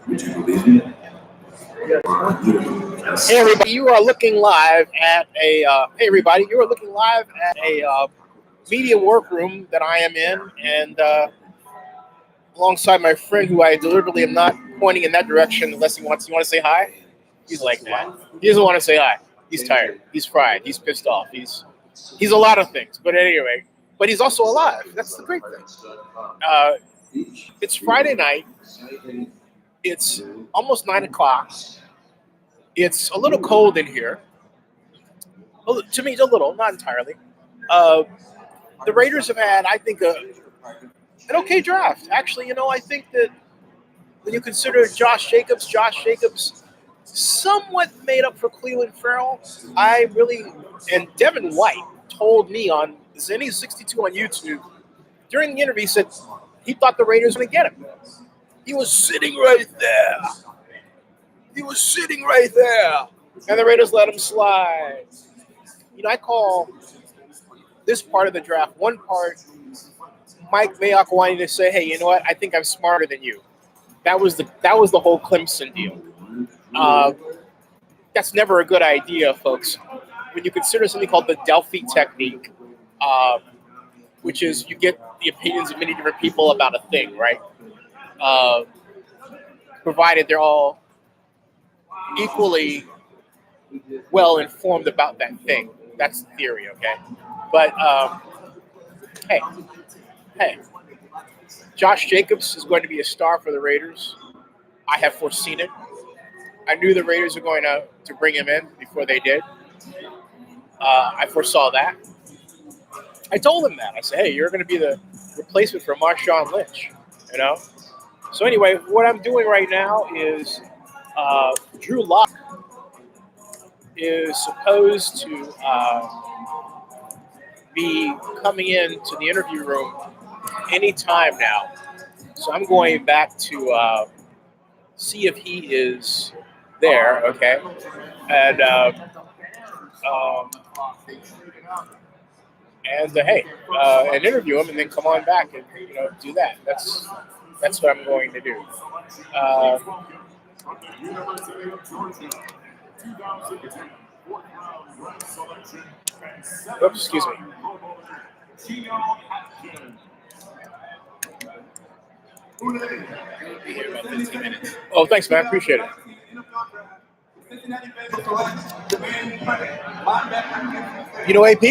Hey everybody, you are looking live at a. Hey everybody, you are looking live at a media workroom that I am in, and alongside my friend, who I deliberately am not pointing in that direction unless he wants. You want to say hi? He's like that. He doesn't want to say hi. He's tired. He's fried. He's pissed off. He's a lot of things. But anyway, but he's also alive. That's the great thing. It's Friday night. It's almost 9 o'clock. It's a little cold in here. Well, to me, a little, not entirely. The Raiders have had, I think, an okay draft. Actually, I think that when you consider Josh Jacobs somewhat made up for Cleveland Farrell. And Devin White told me on Zenny62 on YouTube during the interview, he said he thought the Raiders were going to get him. He was sitting right there. And the Raiders let him slide. I call this part of the draft one part Mike Mayock wanting to say, hey, you know what? I think I'm smarter than you. That was the whole Clemson deal. That's never a good idea, folks. When you consider something called the Delphi technique, which is you get the opinions of many different people about a thing, right? Provided they're all equally well informed about that thing. That's the theory, okay? But hey, Josh Jacobs is going to be a star for the Raiders. I have foreseen it. I knew the Raiders were going to bring him in before they did. I foresaw that. I told him that. I said, hey, you're going to be the replacement for Marshawn Lynch, So anyway, what I'm doing right now is Drew Lock is supposed to be coming into the interview room anytime now. So I'm going back to see if he is there, okay? And interview him and then come on back and do that. That's what I'm going to do. Oops, excuse me. Be here about 15 minutes. Oh, thanks, man. Appreciate it. You know AP?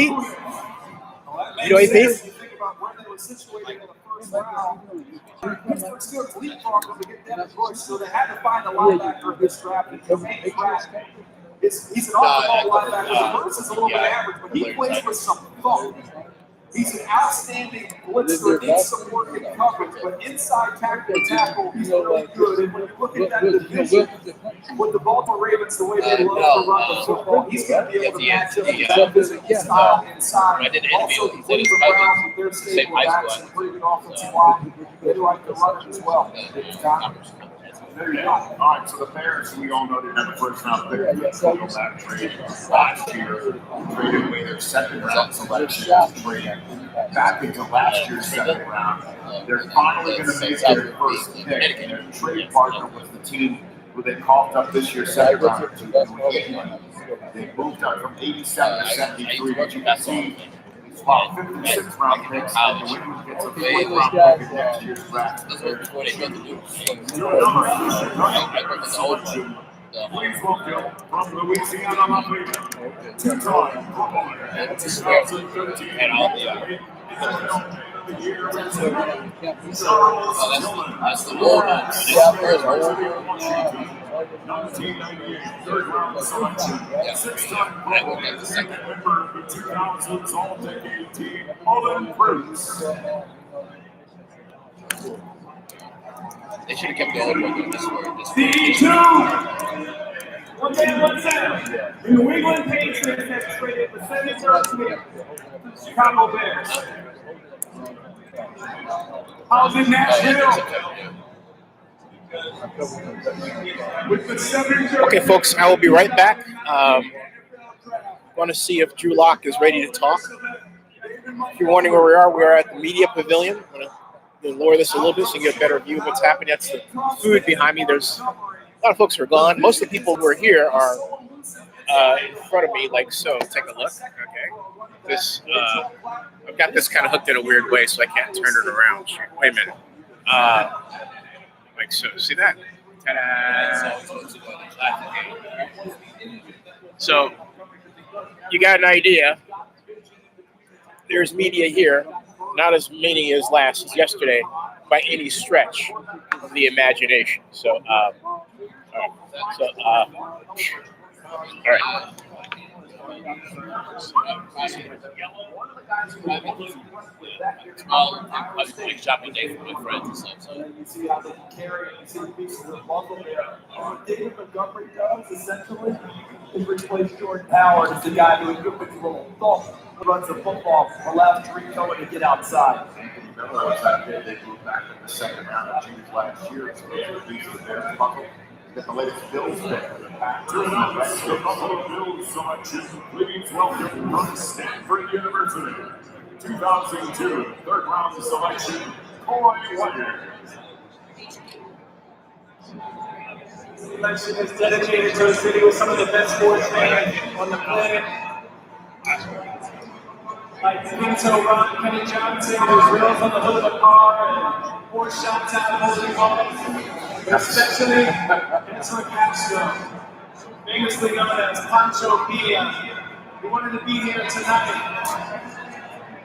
So they had to find a linebacker this draft. He's an off-the-ball linebacker. Versus a little bit average, but he plays with some funk. He's an outstanding blitzer, needs some work in coverage, but inside tackle, he's really good. And when you look at that division with the Baltimore Ravens, the way they love to run the football, he's going to be able to match up the style inside. Also, the Cleveland Browns with their stable backs and pretty good offensive line, they like to run it as well. There you go. All right, so the Bears, we all know they had the first round pick. That trade last year, traded away their second round selection, trade back into last year's second round. They're finally going to make their first pick, and their trade partner was the team who they coughed up this year's second round. They moved up from 87 to 73, but you can see 56 round picks, and the winner gets a 4th round pick in next year's draft. That's what before they built the new. From Louisiana, two-time and 2013 And all the that's the war. Washington, 1998 third round selection, 6-time Pro Bowl, member of the 2000s All-Decade Team, Olin Bruce. They should have kept going with this word. D2! One man, one center. The New England Patriots have traded for 73rd Smith. Chicago Bears. How's in Nashville? Okay, folks, I will be right back. Want to see if Drew Lock is ready to talk. If you're wondering where we are at the Media Pavilion. lower this a little bit so you get a better view of what's happening. That's the food behind me. There's a lot of folks who are gone. Most of the people who are here are in front of me, like so. Take a look. Okay. This I've got this kind of hooked in a weird way, so I can't turn it around. Wait a minute. Like so. See that? Ta-da! So you got an idea. There's media here, not as many as yesterday by any stretch of the imagination. So, all right. Well, I was doing shopping day for my friends and stuff. And you see how they carry it, you see the pieces of muscle there. What David Montgomery does, essentially, is replace Jordan Howard as the guy who with his little thumb runs the football, allows Tariq Cohen to get outside. Remember that was that day they moved back in the second round of June last year, so those were pieces there. Buckle. Get the latest Bills pick. The Buffalo Bills selection. Please welcome from Stanford University, 2002 third round selection, Coy Williams. The selection is dedicated to a city with some of the best sports fans on the planet. Like Pinto Ron, Kenny Johnson, there's reels on the hood of a car, and 4 shots out holding balls. But especially Ezra Castro, famously known as Pancho Villa. He wanted to be here tonight.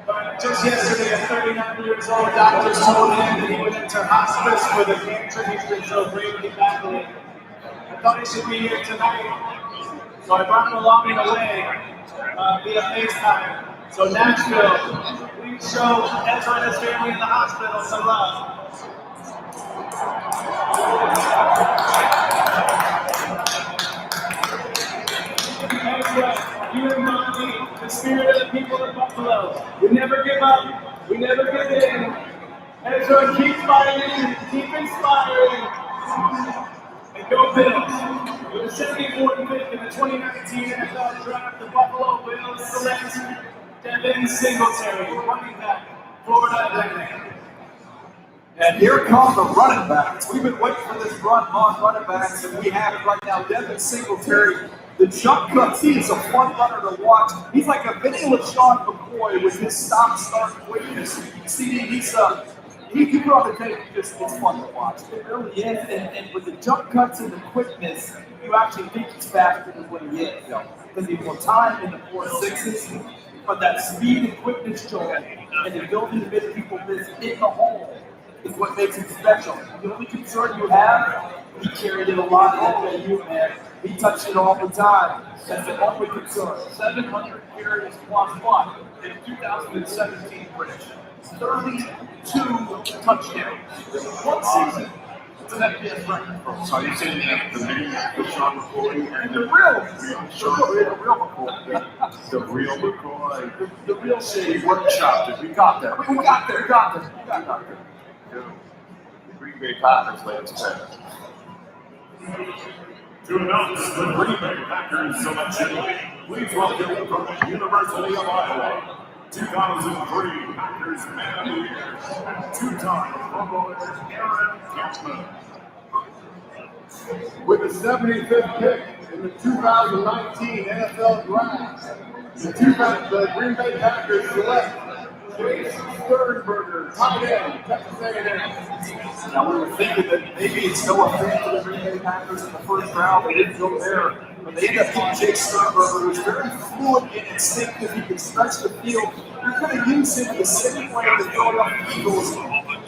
But just yesterday, at 39 years old, doctors told him that he would enter hospice for the cancer he's been so bravely battling. I thought he should be here tonight, so I brought him along in a way via FaceTime. So Nashville, please show Ezra and his family in the hospital some love. Ezra, you remind me the spirit of the people of Buffalo. We never give up, we never give in. Ezra, keep fighting, keep inspiring, and go Bills. With the 74th pick in the 2019 NFL Draft, the Buffalo Bills select Devin Singletary, running back, Florida Atlantic. And here come the running backs. We've been waiting for this run on running backs, and we have it right now. Devin Singletary, the jump cuts, he is a fun runner to watch. He's like a mini LaShawn McCoy with his stop-start quickness. See, he put on the tape, it's fun to watch. It really is, and with the jump cuts and the quickness, you actually think he's faster than what he is, because he's more time in the 4.6s. But that speed and quickness, Joel, and the ability to make people miss in the hole is what makes him special. The only concern you have, he carried it a lot over at you, man. He touched it all the time. That's the only concern. 700 carries plus one in 2017 British. 32 touchdowns. One season. It's an FBS record. So you're saying that the mini LaShawn McCoy and The real McCoy. the real shady workshop. We got there. We got there. The Green Bay Packers latest pick. To announce the Green Bay Packers selection, please welcome from the University of Iowa, 2003 Packers Man of the Year, and two-time Pro Bowler Aaron Kampman. With the 75th pick in the 2019 NFL Draft, the Green Bay Packers select Chase Sternberger, tight end, Texas A&M. Now we were thinking that maybe it's no offense to the Green Bay Packers in the first round. They didn't go there, but they ended up getting Jake Sternberger, who's very fluid and instinctive. He can stretch the field. You're going to use him the same way the Philadelphia Eagles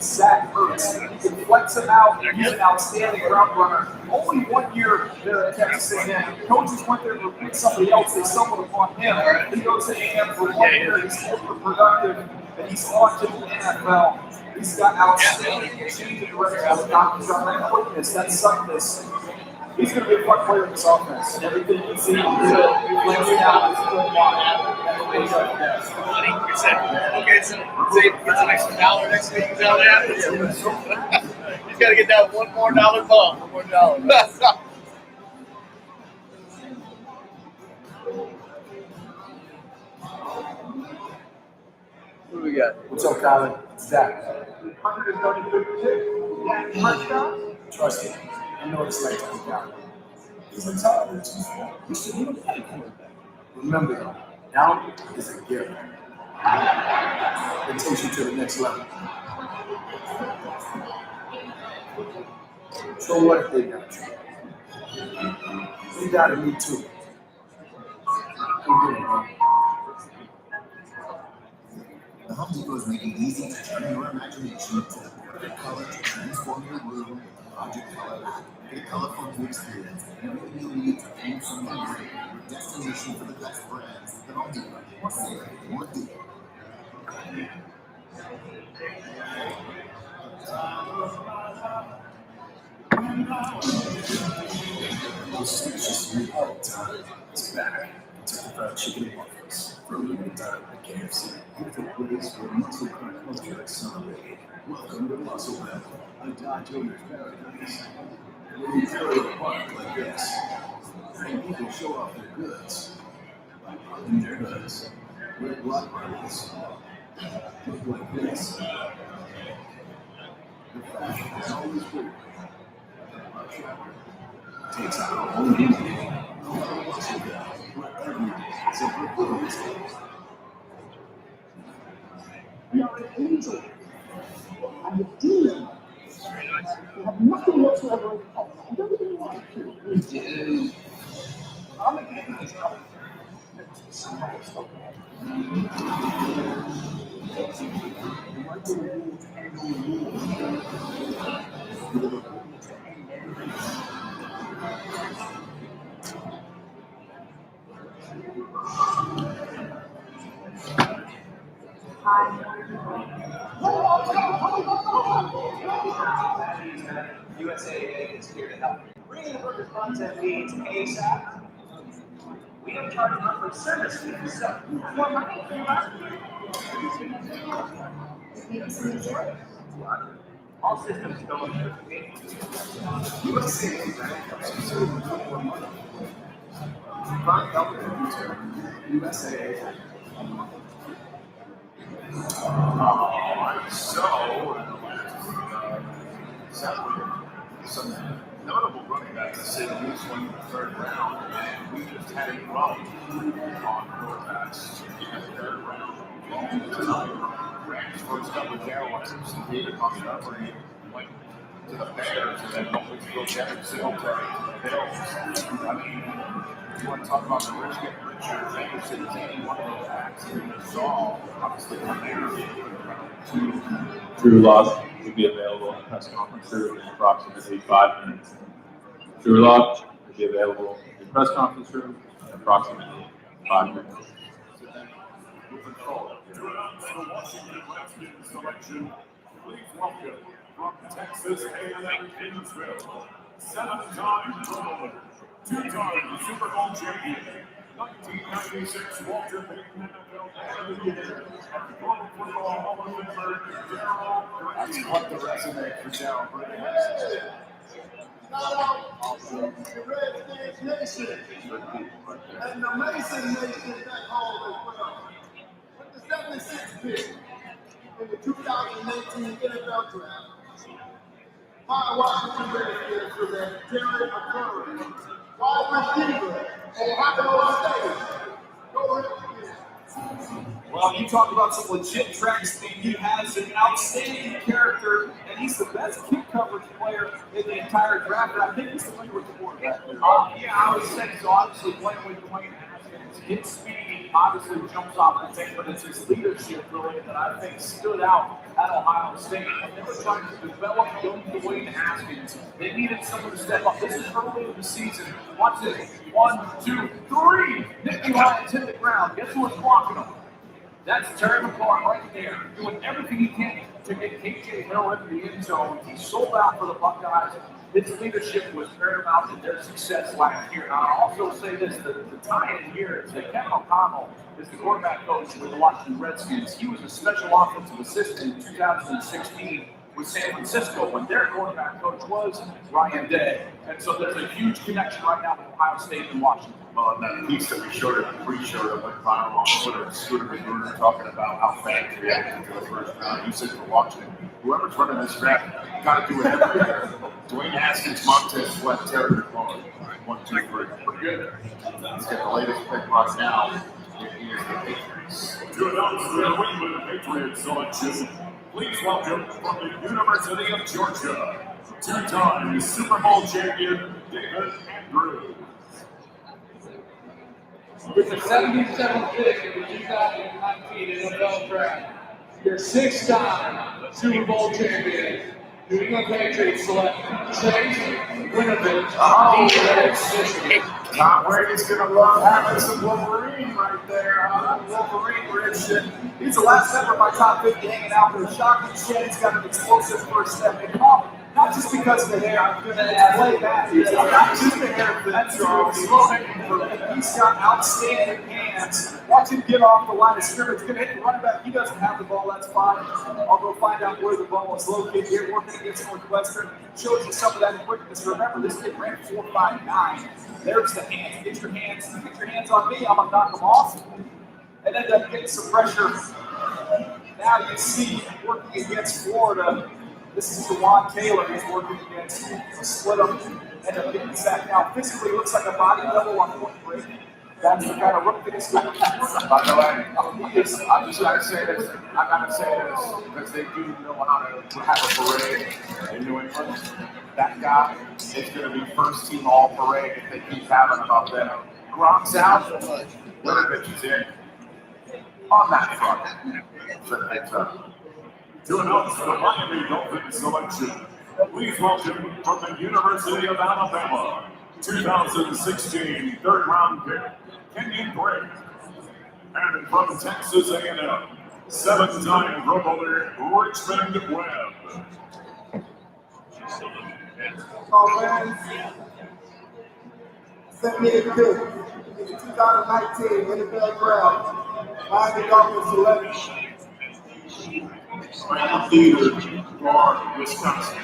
Zach Ertz. He can flex him out, and he's an outstanding route runner. Only 1 year there at Texas A&M. Coaches went there to recruit somebody else. They stumbled upon him. He goes to A&M for 1 year. He's super productive, and he's launched into the NFL. He's got outstanding change of direction, that quickness, that suddenness. He's going to be a fun player in this offense. Everything you see, he lays it out. He's a good block. Okay, so say he gets an extra $1 next week. Is that what happens? He's got to get that $1 more bump. $1 more. What do we got? What's up, Colin? It's Zach. 135th pick. That touchdown. Trust me, I know what it's like to be down. He's a toddler, you should even play quarterback. Remember though, down is a gift. It takes you to the next level. So what if they got you? They doubted me too. Don't get it wrong. The Home Depot is making it easy to turn your imagination to the perfect color to transform your room with the Project Color app. Get a colorful new experience and everything you need to paint from your room. Your destination for the best brands. The Home Depot. More safe, more deep. This is just me all the time. It's back. Kentucky Fried Chicken and Waffles. For a limited time at KFC. It's a place where muscle car culture is celebrated. Welcome to Muscle Belt, a Dodge owner's paradise. When you carry a park like this, and people show off their goods by parking their hoods, wear block markers, look like this. The fashion is always weird. Our shopper takes out a whole new day, called Muscle Belt, where every day is a performance day. We are an angel and a demon. We have nothing whatsoever in common. I don't really want to. We do. I'm against this stuff. Somebody stop that. USAA is here to help. Bringing the workers' content needs ASAP. We don't charge monthly service fees, so more money for your all systems go into the USAA helps you save more money. Find help in the future. USAA. Some notable running backs to say the least went in the third round, and we just had a run on quarterbacks in the third round. Tonight, Rams first up with Darrell Williams and David Montgomery went to the Bears, and then hopefully to go Devin Singletary to the Bills. I mean, you want to talk about the rich getting richer, Vegas is any one of those backs that you saw, obviously, from there. Drew Lock will be available in the press conference room in approximately 5 minutes. Drew Lock will be available in the press conference room in approximately 5 minutes. Moving forward, to announce the Washington Redskins selection, please welcome from Texas A&M Gainesville, 7-time Pro Bowler, 2-time Super Bowl champion, 1996 Walter Payton NFL Man of the Year, and Pro Football Hall of Famer Darrell That's Green. quite the resume for Darrell Green. Shout out to the Redskins Nation and the Mason Nation back home as well. With the 76th pick in the 2019 NFL Draft, my Washington Redskins select Terry McCurry, wide receiver, Ohio State. Go Redskins. Well, you talk about some legit track speed. He has an outstanding character, and he's the best kick coverage player in the entire draft. And I think he's familiar with the quarterback. Yeah, I would say so. Obviously, playing with Dwayne Haskins, his speed obviously jumps off the thing, but it's his leadership really that I think stood out at Ohio State. When they were trying to develop young Dwayne Haskins, they needed someone to step up. This is early in the season. Watch this. 1, 2, 3. Nicky Lyons hit the ground. Guess who was blocking him? That's Terry McLaurin right there, doing everything he can to get KJ Hill into the end zone. He sold out for the Buckeyes. His leadership was paramount in their success last year. And I'll also say this, the tie-in here is that Kevin O'Connell is the quarterback coach with the Washington Redskins. He was a special offensive assistant in 2016 with San Francisco when their quarterback coach was Ryan Day. And so there's a huge connection right now with Ohio State and Washington. Well, and that piece that we showed in the pre-show that went viral on Twitter, Scooter McGruder talking about how fans reacted to the first round. You said for Washington, whoever's running this draft, got to do it every year. Dwayne Haskins, Montez Sweat, Terry McLaurin. 1, 2, 3. We're good. He's got the latest pick right now. He is the Patriots. To announce the New England Patriots selection, please welcome from the University of Georgia, two-time Super Bowl champion David Andrews. With the 77th pick in the 2019 NFL Draft, your six-time Super Bowl champion, New England Patriots select Chase Winovich. Tom Brady's going to love having some Wolverine right there. Wolverine Rich. He's the last member of my top 50 hanging out with a shocking shed. He's got an explosive first step. And not just because of the hair, I'm going to play that. Not just the hair, that's all. He's got outstanding hands. Watch him get off the line of scrimmage. He's going to hit the running back. He doesn't have the ball. That's fine. I'll go find out where the ball is located here. Working against Northwestern. Shows you some of that quickness. Remember, this kid ran 4.59. There's the hands. Get your hands on me. I'm going to knock them off. And end up getting some pressure. Now you see working against Florida. This is Jawan Taylor who's working against a split up, end up getting sacked. Now physically looks like a body double on Point Break. That's the kind of rookie this guy. By the way, I'm just going to say this. I got to say this because they do know how to have a parade in New England. That guy is going to be first team all parade if they keep having about that. Gronk's out. Winovich is in. On that front. So it's To announce the Miami Dolphins selection, please welcome from the University of Alabama, 2016 third-round pick, Kenyon Drake. And from Texas A&M, seven-time Pro Bowler, Richmond Webb. Oh man, 78 pick in the 2019 NFL Draft. Miami Dolphins selection. Theater, guard, Wisconsin.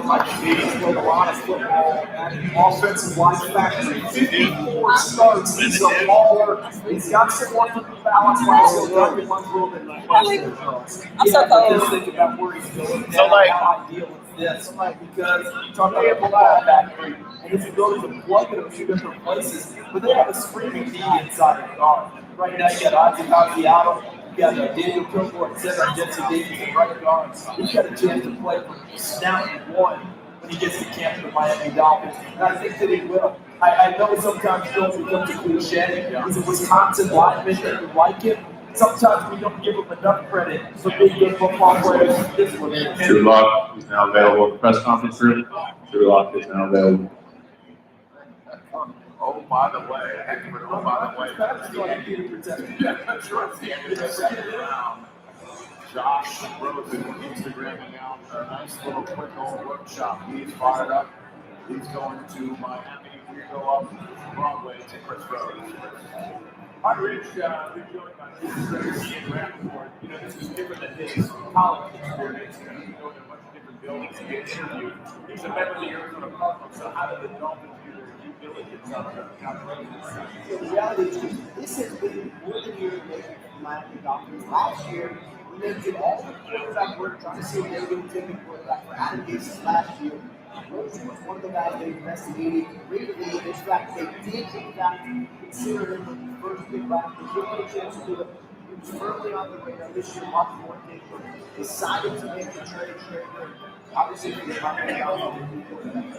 Mike Stevens played a lot of football at offensive line factory. 54 starts. He's a baller. He's got some more balance while he's still working one little bit. I'm so cold. Just think about where he's going. So, like, how I deal with this. Because you talk about a football factory, and his ability to plug in a few different places, but they have a screaming need inside of the guard. Right now, you got Ozzy Casiano. You got Daniel Kilgore at center, Jesse Davis at right guard. He's got a chance to play from snap one when he gets to camp with the Miami Dolphins. And I think that he will. I know sometimes Phil becomes a cliche. He's a Wisconsin lineman that we like him. Sometimes we don't give him enough credit for being good football players. This one is. Drew Lock is now available at the press conference room. Drew Lock is now available. Oh, by the way, that's the end of the second round. Josh Rosen Instagramming out a nice little quick old workshop. He's fired up. He's going to Miami. We go up Broadway to Chris Rose. Hi, Rich. We're joined by Ian Rappaport. You know, this is different than his college experience. You know, he's going to a bunch of different buildings to get interviewed. He's a member of the Arizona Cardinals. So how did the Dolphins do their due diligence on John Rosen? So the reality is, this has been more than a year in making for Miami Dolphins. Last year, when they did all the quarterback work, trying to see if they were going to take a quarterback for Adam Gase's last year, Rosen was one of the guys they investigated greatly. In fact, they did, in fact, consider him the first big round. They did get a chance to do it. He was firmly on the radar this year. Much more paper. Decided to make the trade. Obviously, for the Miami Dolphins.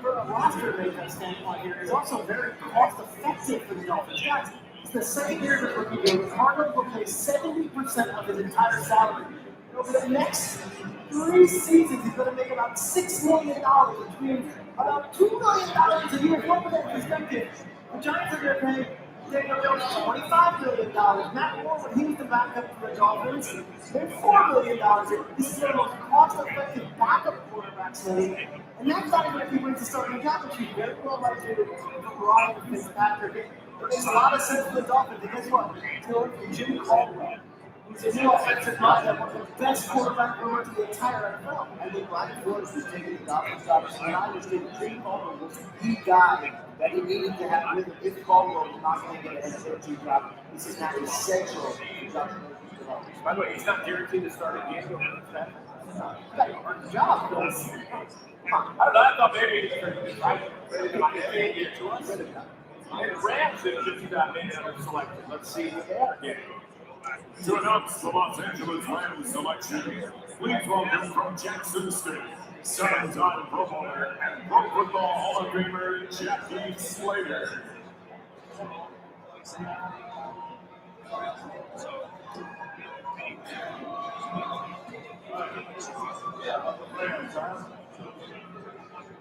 From a roster makeup standpoint here, it's also very cost-effective for the Dolphins. Guys, it's the second year of the rookie deal. The Cardinals will pay 70% of his entire salary. Over the next 3 seasons, he's going to make about $6 million, which means about $2 million a year. What would that perspective? The Giants are going to pay Daniel Jones $25 million. Matt Moore, when he was the backup for the Dolphins, paid $4 million. This is the most cost-effective backup quarterbacks in the league. And that's not even if he wins the starting job, which he very well might do with Ryan Fitzpatrick. It makes a lot of sense for the Dolphins. And guess what? Till Jimmy Caldwell, He's a new offensive mind, one of the best quarterback runners in the entire NFL. I think Brian Flores was taking the Dolphins job. So Niners did Jay Palmer was the guy that he needed to have with him. If Palmer was not going to get a head coaching job, this is now essential to Josh Rosen's development. By the way, he's not guaranteed to start a game. You got to earn the job, because I don't know. I thought maybe he was right. To us. And the Rams have just got made out of selection. Let's see what they have again. To announce the Los Angeles Rams selection, please welcome from Jackson State, seven-time Pro Bowler and Pro Football Hall of Famer Jackie Slater.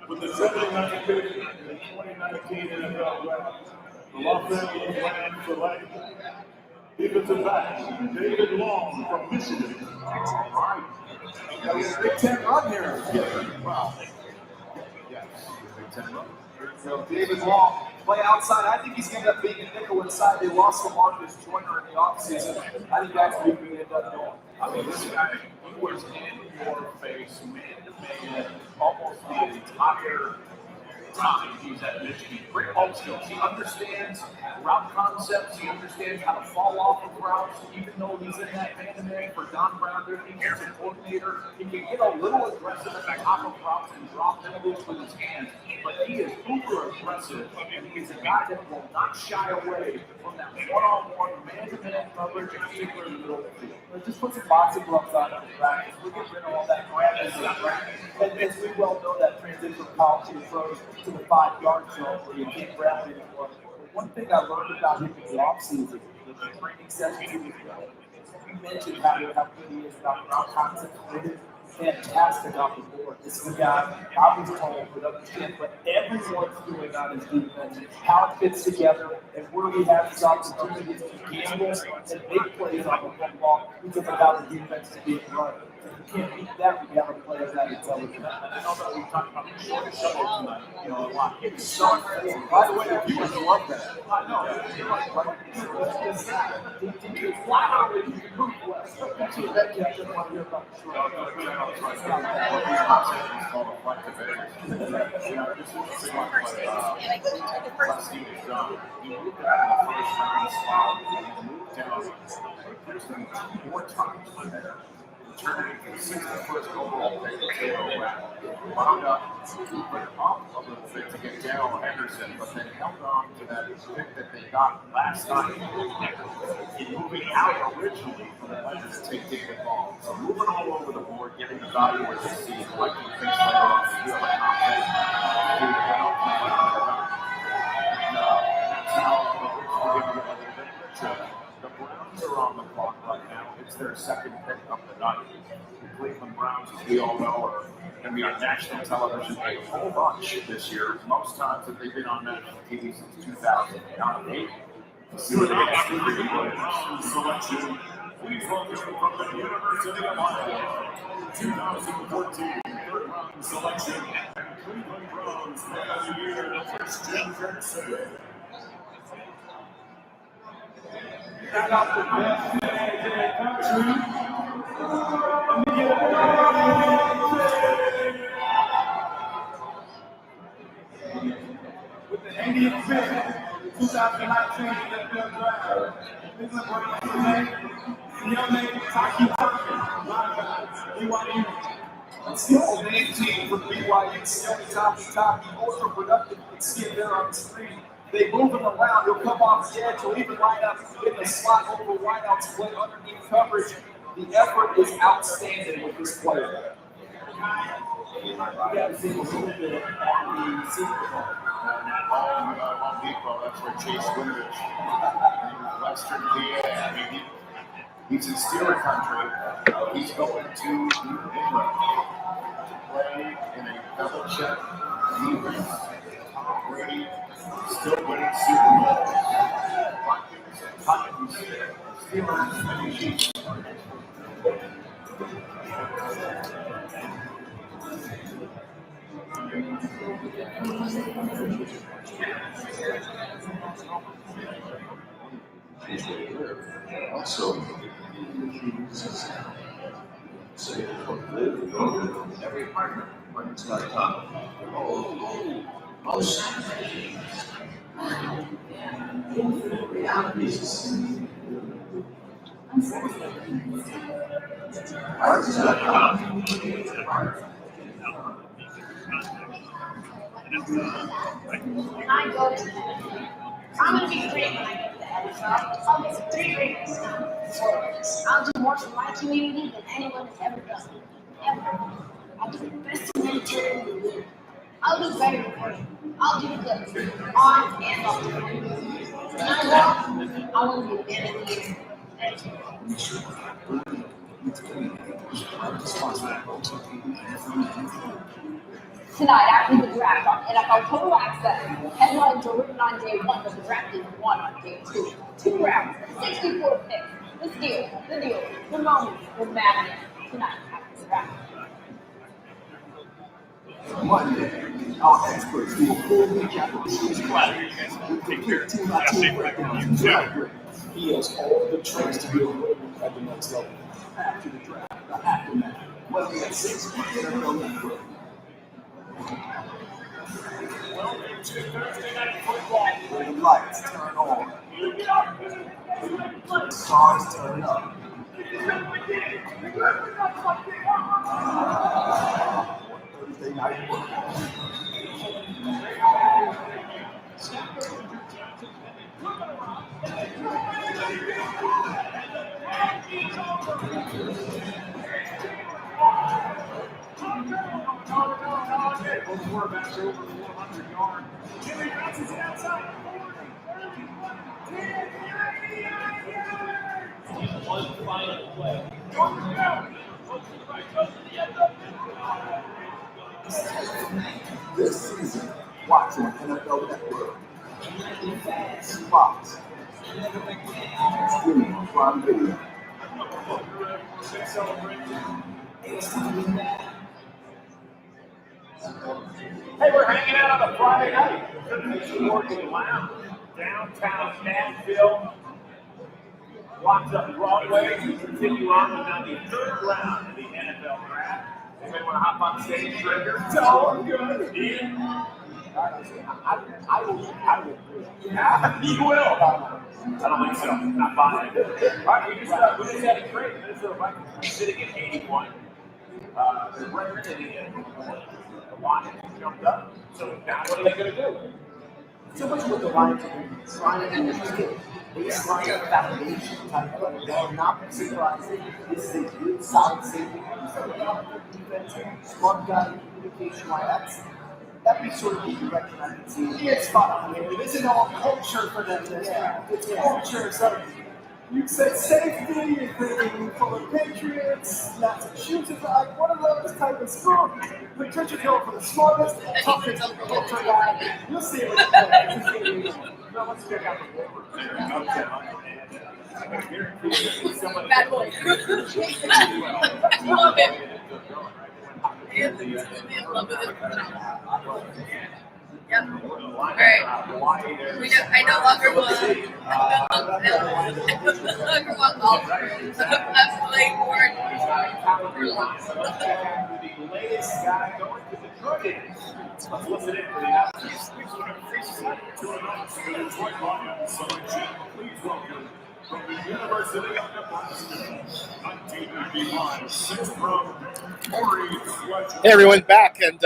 With the 79th pick in the 2019 NFL Draft, the Los Angeles Rams select defensive back David Long from Michigan. That was a Big Ten run here. Wow. Yes, Big Ten run. So David Long play outside. I think he's going to end up being a nickel inside. They lost to Marcus Joyner in the offseason. I think that's where he ended up going. I mean, this guy, he was in your face, man-to-man, almost the entire time he's at Michigan. Great ball skills. He understands route concepts. He understands how to fall off of routes. Even though he's in that man-to-man for Don Brown, their defensive coordinator, he can get a little aggressive at the top of routes and drop penalties with his hands. But he is uber aggressive, and he's a guy that will not shy away from that one-on-one man-to-man coverage, in particular in the middle of the field. Just put some boxing gloves on in practice. We'll get rid of all that crap in practice. And as we well know, that transition from college to the pros to the 5-yard zone where you can't grab it anymore. But one thing I learned about him in the offseason, the training sessions he was doing, you mentioned how good he is about route concepts. It is fantastic off the board. This is a guy I was told would understand what everyone's doing on his defense, how it fits together, and where we have these opportunities to gamble and make plays on the football because of how the defense is being run. If you can't beat that, we have a player that intelligent. I know that we talked about the short shovel tonight, a lot. It's so important. By the way, the viewers love that. I know. It's flat out that you can move west. That's what that guy doesn't want to hear about the short. Turning from 61st overall pick to Taylor Rapp. Wound up, went up a little bit to get Darrell Henderson, but then held on to that pick that they got last night in moving out originally for the Legends to take David Long. So moving all over the board, getting the value where they see, collecting things later on the field like and that's how the Rich will give you a little bit richer. The Browns are on the clock right now. It's their second pick of the night. The Cleveland Browns, as we all know, are going to be on national television a whole bunch this year. Most times that they've been on national TV since 2008. To announce the Cleveland Browns selection, please welcome from the University of Iowa, 2014 third-round selection, and Cleveland Browns Man of the Year, Christian Kirksey. Shout out the best fans in the country. With the 80th pick, 2019 NFL Draft, Cleveland Browns select Taki Taki, BYU. It's the old name team from BYU. Sione Taki, ultra productive. You can see it there on the screen. They move him around. He'll come off the edge. He'll even line up in the slot over wideout split underneath coverage. The effort is outstanding with this player. You got to see a little bit at the Super Bowl. Home Depot, that's where Chase Winovich, Western PA. I mean, he's in Steeler country. He's going to New England to play in a double check defense. Tom Brady still winning Super Bowls. Titans, Steelers, and Chiefs. Also, Every partner, partners.com. I'm gonna be great when I get to the NFL. I'll get 3 rings. I'll do more for my community than anyone has ever done. Ever. I'll do the best humanitarian in the league. I'll do better than her. I'll do good. On and off the field. And I want to be the man of the year. Thank you. Tonight, after the draft on NFL Total Access, headlines are written on day 1, but the draft is won on day 2. 2 rounds, 64 picks. The deal, the moment, the madness. Tonight, after the draft. Monday, our experts do a full recap of the show's class. With complete team-by-team breakdowns and draft grades. He has all the tricks to be a winner at the next level. After the draft, the aftermath. Wednesday at 6 on NFL Network. Welcome to Thursday Night Football. Where the lights turn on. The stars turn up. Thursday Night Football. Both quarterbacks over the 100-yard. Jimmy bounces it outside. One final play. This season, watch on NFL Network. Fox. Streaming on Prime Video. Hey, we're hanging out on a Friday night. The Workroom Lounge, downtown Nashville. Locked up Broadway. We continue on with now the 3rd round of the NFL draft. Anybody want to hop on stage, Trigger? Oh, good. Ian? I will. Yeah, you will. I don't think so. Not buying it. All right, we just had a trade. Minnesota Vikings sitting at 81. They're right in the Washington jumped up. So now what are they going to do? So much what the Lions are trying to do is just get baseline foundation type of play. They're not surprising. This is a good, solid safety. Defense, smart guy, communication wise. That'd be sort of the direction I can see. It's fun. It isn't all culture for them. It's culture. So you said safety, you're thinking for the Patriots, Massachusetts, like one of those type of schools. Patricia Hill for the smartest, toughest culture guy. You'll see it. Now let's check out the Workroom there. I guarantee you somebody. Bad boy. Love it. Love it. Yep. All right. I no longer want. I no longer want golf. I'm playing more. The latest guy going to Detroit. Let's listen in for the announcers. To announce the Detroit Lions selection, please welcome from the University of Nebraska, 1995, 6th round, Corey Fletcher. Hey everyone, back and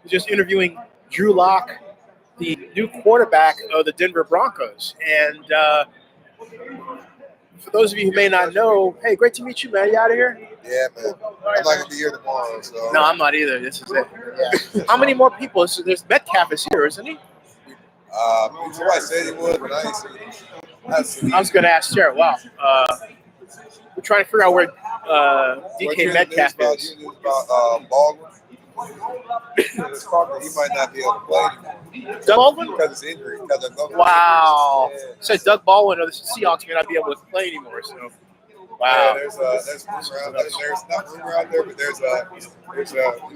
just interviewing Drew Lock, the new quarterback of the Denver Broncos. And for those of you who may not know, hey, great to meet you, man. You out of here? Yeah, man. I'm not gonna be here tomorrow, so. No, I'm not either. This is it. Yeah. How many more people? So there's Metcalf is here, isn't he? Somebody said he would, but I ain't seen him. I was going to ask Jared. Wow. We're trying to figure out where DK Metcalf is. About Baldwin. He might not be able to play anymore. Doug Baldwin? Because of injury. Wow. Yeah. So Doug Baldwin of the Seahawks may not be able to play anymore. So, wow. Yeah, there's rumor out there. There's not rumor out there, but there's he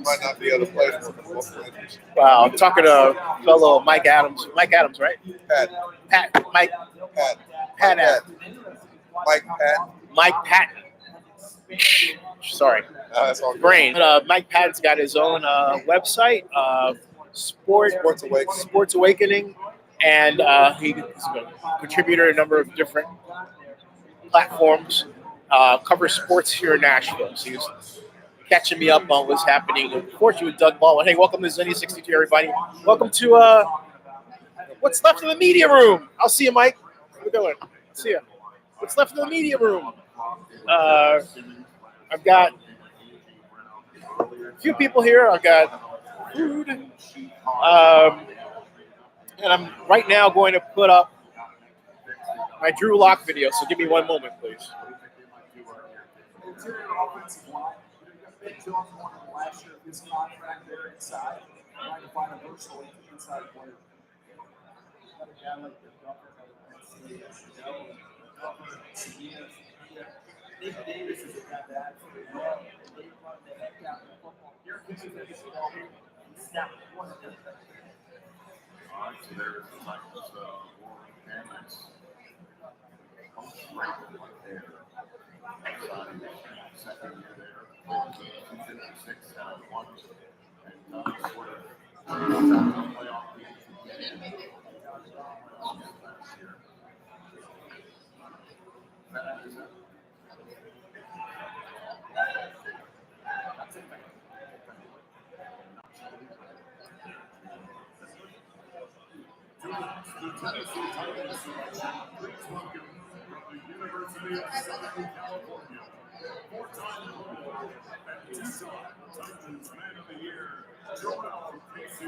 might not be able to play anymore because of multiple injuries. Wow. I'm talking to fellow Mike Adams. Mike Adams, right? Pat. Mike. Pat. Pat Adams. Mike Pat. Mike Patton. Sorry, That's all good. brain. Mike Patton's got his own website, Sports Awakening, and he's a contributor to a number of different platforms. Covers sports here in Nashville. So he's catching me up on what's happening. Unfortunately, with Doug Baldwin. Hey, welcome to Zenny 62, everybody. Welcome to what's left of the media room. I'll see you, Mike. How we going? See you. What's left of the media room? I've got a few people here. I've got food. And I'm right now going to put up my Drew Lock video. So give me one moment, please. Interior offensive line. Big Jones wanted last year of his contract there inside. Trying to find a versatile inside player. Got a guy like the Duffer, Nick Davis is a guy that actually they run the heck out of football. You're kicking the ball. Snap one of them. All right, so there's the Titans, Cameron's right there. Second year there, 256 out of 1, and sort of playoff games last year. The Tennessee Titans selection, please welcome from the University of Southern California, four-time Pro and two-time Titans Man of the Year, Joel Casey.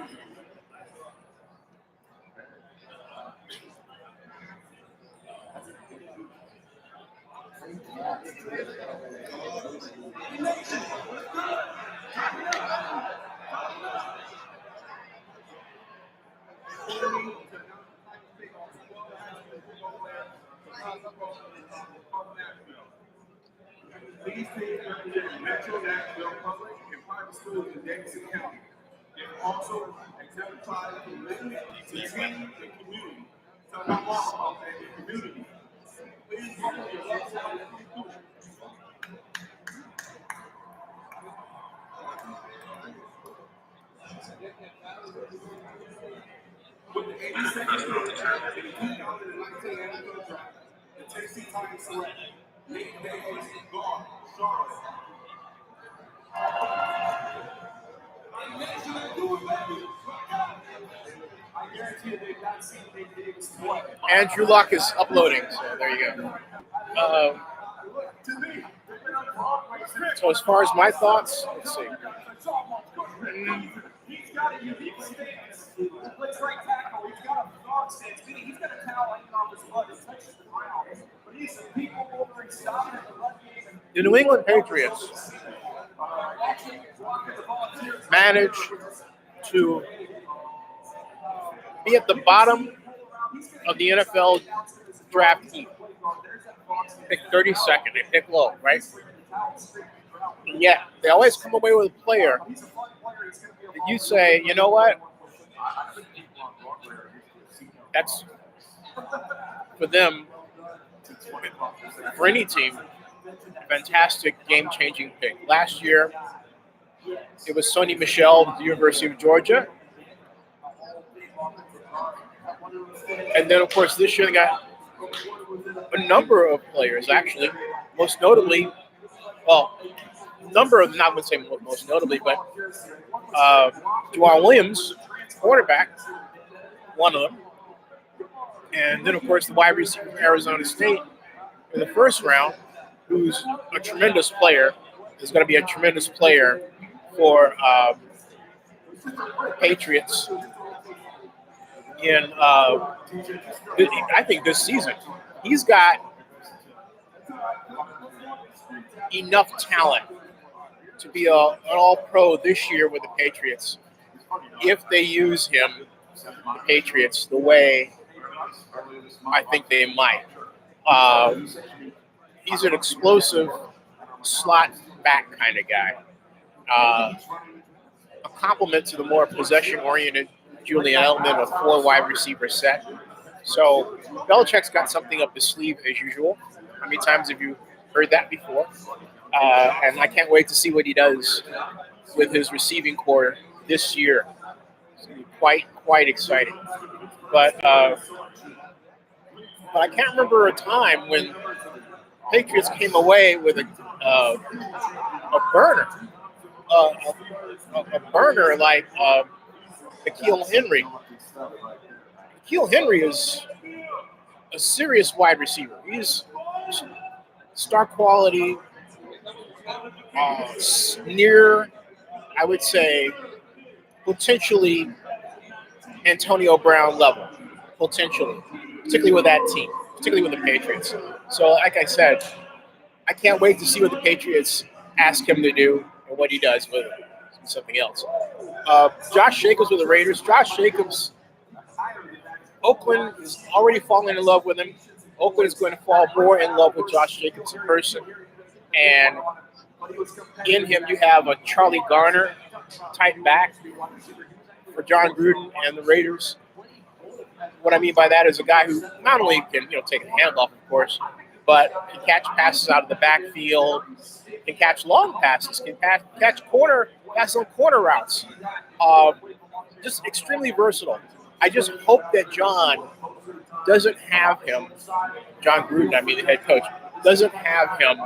These teams represent Metro Nashville public and private schools in Davidson County. They are also exemplified for living, teaching, and community. Tell my mom about that in the community. Please welcome your local with the 82nd pick in the 2019 NFL Draft, the Tennessee Titans select Nick Davis, guard, Charlotte. I guarantee you they've not seen Nick Davis play. Andrew Luck is uploading, so there you go. So as far as my thoughts, let's see. He's got a unique stance. He plays right tackle. He's got a guard stance. Meaning he's got a towel hanging off his butt. He touches the ground. But he's a people over and stopping at the run game. The New England Patriots managed to be at the bottom of the NFL draft heap. Pick 32nd. They pick low, right? And yet, they always come away with a player that you say, you know what? That's for them, for any team, fantastic game-changing pick. Last year, it was Sonny Michel at the University of Georgia. And then, of course, this year they got a number of players, actually. Most notably, well, number of, not going to say most notably, but Juwan Williams, quarterback, one of them. And then, of course, the wide receiver from Arizona State in the first round, who's a tremendous player, is going to be a tremendous player for the Patriots in, I think, this season. He's got enough talent to be an all-pro this year with the Patriots if they use him, the Patriots, the way I think they might. He's an explosive slot back kind of guy. A complement to the more possession-oriented Julian Edelman, a 4 wide receiver set. So Belichick's got something up his sleeve as usual. How many times have you Heard that before. And I can't wait to see what he does with his receiving core this year. It's going to be quite exciting. But I can't remember a time when Patriots came away with a burner, a burner like N'Keal Henry. N'Keal Henry is a serious wide receiver. He's star quality, near, I would say, potentially Antonio Brown level, potentially, particularly with that team, particularly with the Patriots. So, like I said, I can't wait to see what the Patriots ask him to do and what he does with it. Something else. Josh Jacobs with the Raiders. Josh Jacobs, Oakland is already falling in love with him. Oakland is going to fall more in love with Josh Jacobs in person. And in him, you have a Charlie Garner type back for John Gruden and the Raiders. What I mean by that is a guy who not only can take a handoff, of course, but can catch passes out of the backfield, can catch long passes, can pass on corner routes. Just extremely versatile. I just hope that John doesn't have him, John Gruden, I mean the head coach, doesn't have him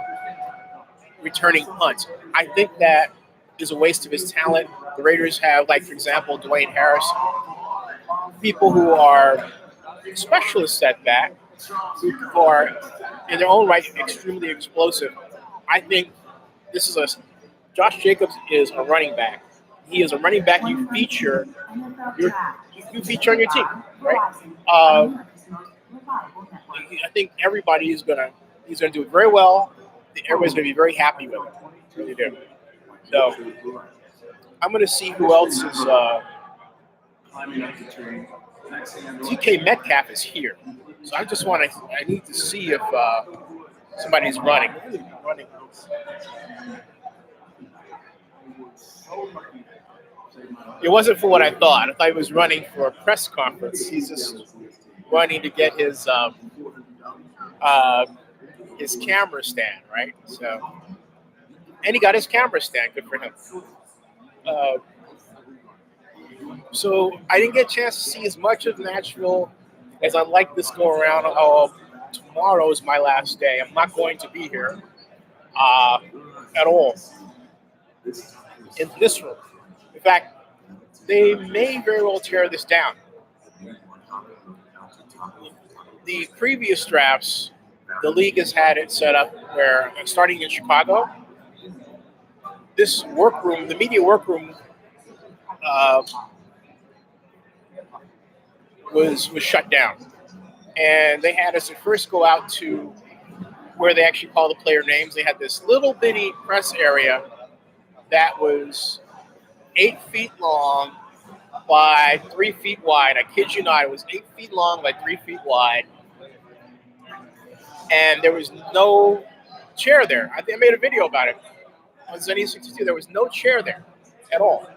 returning punts. I think that is a waste of his talent. The Raiders have, like, for example, Dwayne Harris, people who are specialists at that, who are in their own right extremely explosive. I think Josh Jacobs is a running back. He is a running back you feature on your team, right? I think everybody he's gonna do it very well. Everybody's gonna be very happy with him. Really do. So I'm gonna see who else is. DK Metcalf is here, so I need to see if somebody's running. It wasn't for what I thought. I thought he was running for a press conference. He's just running to get his camera stand, right? And he got his camera stand. Good for him. So I didn't get a chance to see as much of Nashville as I'd like this go around. Tomorrow is my last day. I'm not going to be here at all in this room. In fact, they may very well tear this down. The previous drafts, the league has had it set up where, starting in Chicago, this workroom, the media workroom, was shut down. And they had us at first go out to where they actually call the player names. They had this little bitty press area that was 8 feet long by 3 feet wide. I kid you not, it was 8 feet long by 3 feet wide. And there was no chair there. I think I made a video about it. On Zenny 62, there was no chair there at all.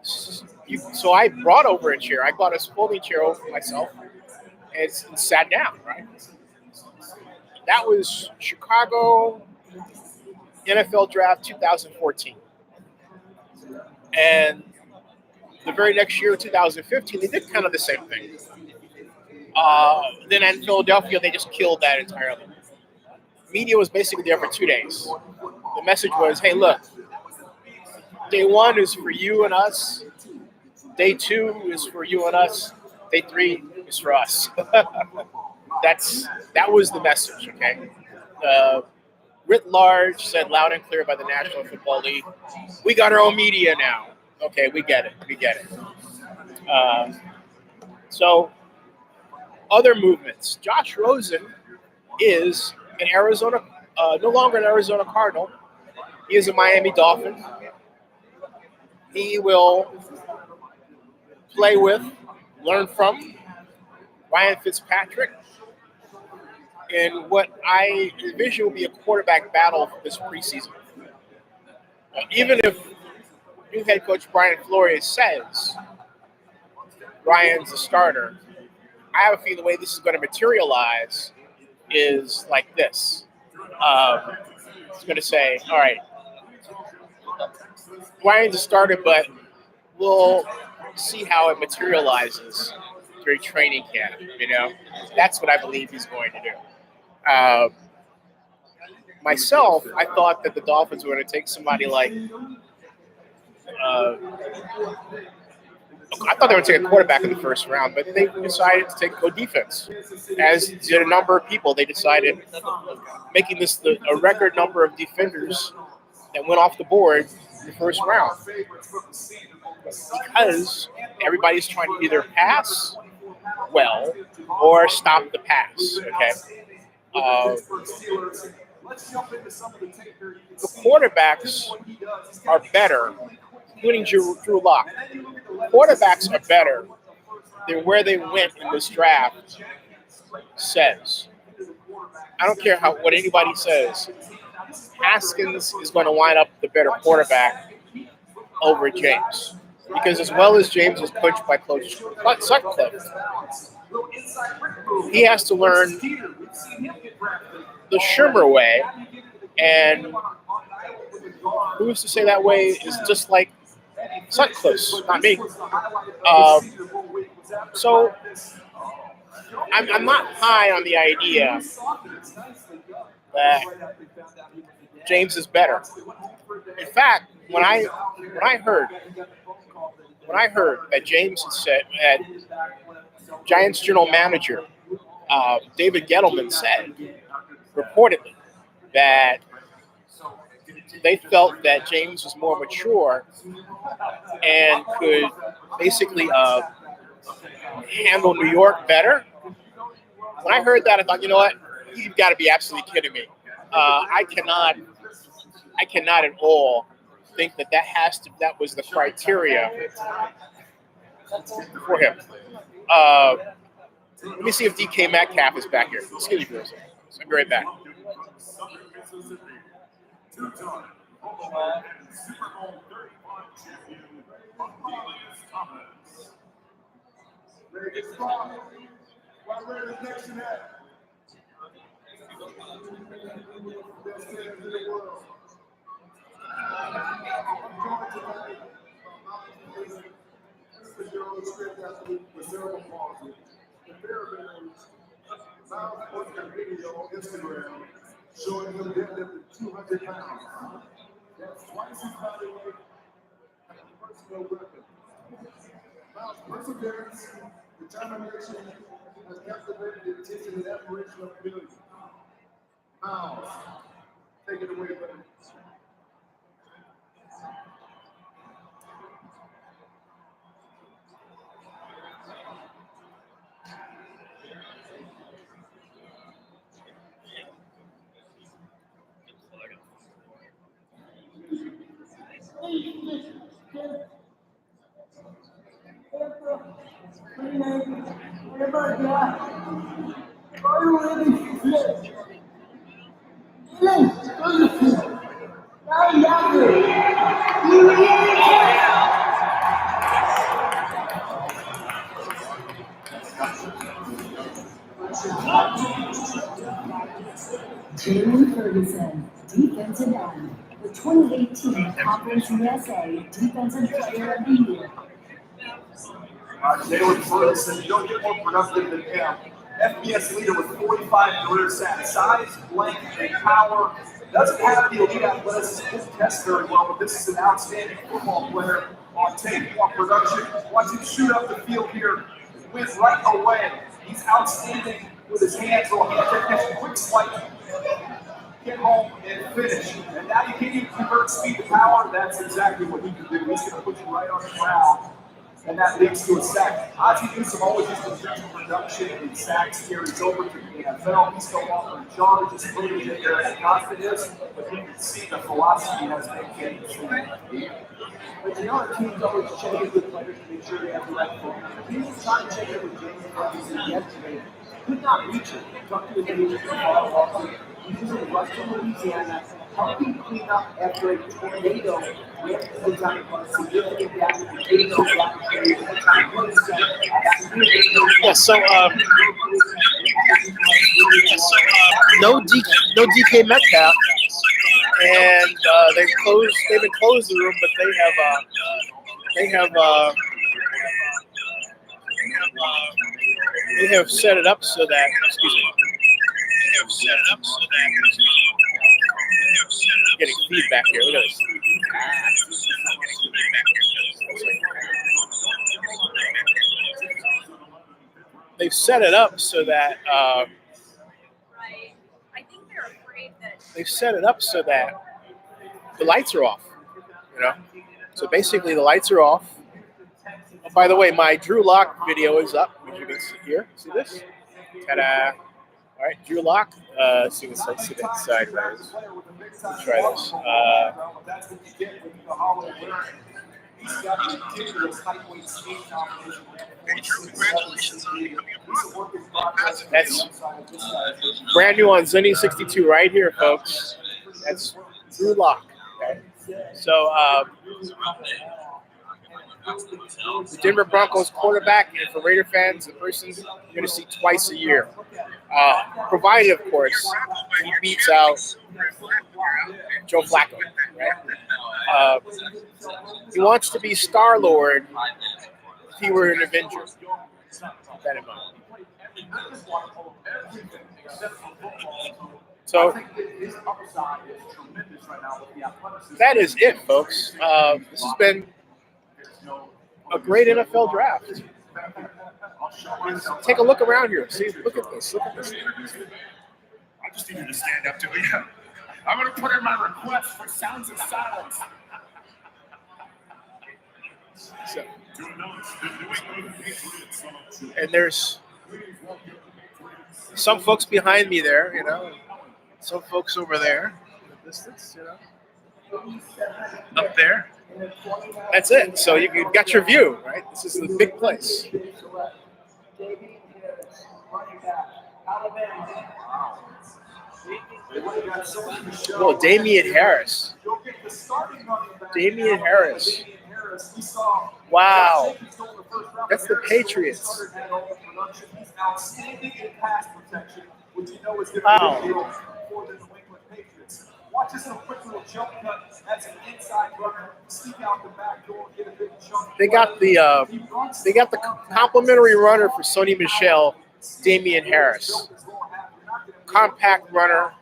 So I brought over a chair. I bought a folding chair over for myself and sat down, right? That was Chicago NFL Draft 2014. And the very next year, 2015, they did kind of the same thing. Then in Philadelphia, they just killed that entirely. Media was basically there for 2 days. The message was, hey, look, day 1 is for you and us. Day 2 is for you and us. Day 3 is for us. That was the message, okay? Writ large, said loud and clear by the National Football League, we got our own media now. Okay, we get it. So, other movements. Josh Rosen is in Arizona, no longer an Arizona Cardinal. He is a Miami Dolphin. He will play with, learn from Ryan Fitzpatrick in what I envision will be a quarterback battle for this preseason. Even if new head coach Brian Flores says Ryan's the starter, I have a feeling the way this is going to materialize is like this. I was going to say, all right, Ryan's a starter, but we'll see how it materializes during training camp. You know, that's what I believe he's going to do. Myself, I thought that the Dolphins were going to take somebody like. I thought they would take a quarterback in the first round, but they decided to go defense. As did a number of people, they decided making this a record number of defenders that went off the board in the first round. Because everybody's trying to either pass well or stop the pass. Okay. The quarterbacks are better, including Drew Lock. Quarterbacks are better than where they went in this draft says. I don't care what anybody says. Haskins is going to line up the better quarterback over James. Because as well as James is coached by Coach Sutcliffe, he has to learn the Shermer way. And who's to say that way is just like Sutcliffe's, not me. So I'm not high on the idea that James is better. In fact, when I heard that James had said, Giants general manager David Gettleman said reportedly that they felt that James was more mature and could basically handle New York better. When I heard that, I thought, you know what? You've got to be absolutely kidding me. I cannot at all think that was the criteria for him. Let me see if DK Metcalf is back here. Excuse me for a second. I'll be right back. Two-time Super Bowl 35 champion, Thomas. Ready to get started. What Raiders Nation at? Best teams in the world. I'm joined tonight by my amazing superhero script athlete with cerebral palsy. The Bears now posting a video on Instagram showing him deadlifting 200 pounds. That's twice his body weight and a personal record. Miles' perseverance, determination has captivated the attention and admiration of millions. Miles, take it away, buddy. Jalen Ferguson, defensive end, the 2018 Conference USA Defensive Player of the Year. Jalen Ferguson, you don't get more productive than him. FBS leader with 45 career sacks. Size, length, and power. Doesn't have the elite athleticism to test very well, but this is an outstanding football player on tape, on production. Watch him shoot up the field here. Wins right away. He's outstanding with his hands. He'll catch a quick swipe, get home, and finish. And now you can't even convert speed to power. That's exactly what he can do. He's going to put you right on the ground. And that leads to a sack. Ozzie Newsome always used to do production in sacks, carries over to the NFL. He's still offering charges, proving that they're as constant is, but you can see the philosophy has been getting through. But you know, teams always check in with players to make sure they have the right phone. He was trying to check in with James Ferguson yesterday. Could not reach it. Talked to his agent from Milwaukee. He was in Western Louisiana, helping clean up after a tornado went to the time of significant damage. Yeah, so no DK Metcalf, and they've been closed the room, but they have set it up so that, excuse me, I'm getting feedback here. Look at this. They've set it up so that the lights are off. You know, so basically the lights are off. Oh, by the way, my Drew Lock video is up. As you can see here, see this? Ta-da! All right, Drew Lock. See this side, guys. Let's try this. That's brand new on Zenny 62 right here, folks. That's Drew Lock. Okay. So the Denver Broncos quarterback, and for Raider fans, the person you're going to see twice a year. Provided, of course, he beats out Joe Flacco. Right? He wants to be Star-Lord if he were an Avenger. Keep that in mind. So that is it, folks. This has been a great NFL draft. Take a look around here. See, look at this. Look at this. I just need you to stand up to me. I'm going to put in my request for sounds of silence. So, and there's some folks behind me there, you know, some folks over there in the distance, you know, up there. That's it. So you've got your view, right? This is the big place. Oh, Damian Harris. Damian Harris. Wow. That's the Patriots. Wow. Watch this little quick little jump cut. That's an inside runner. Sneak out the back door, get a big chunk. They got the complimentary runner for Sony Michel, Damian Harris. Compact runner,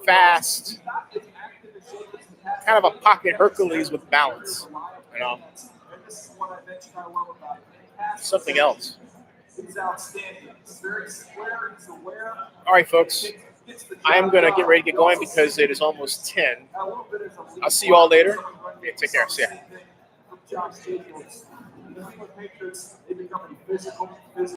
fast, kind of a pocket Hercules with balance. You know, something else. All right, folks. I am going to get ready to get going because it is almost 10. I'll see you all later. Okay, take care. See ya.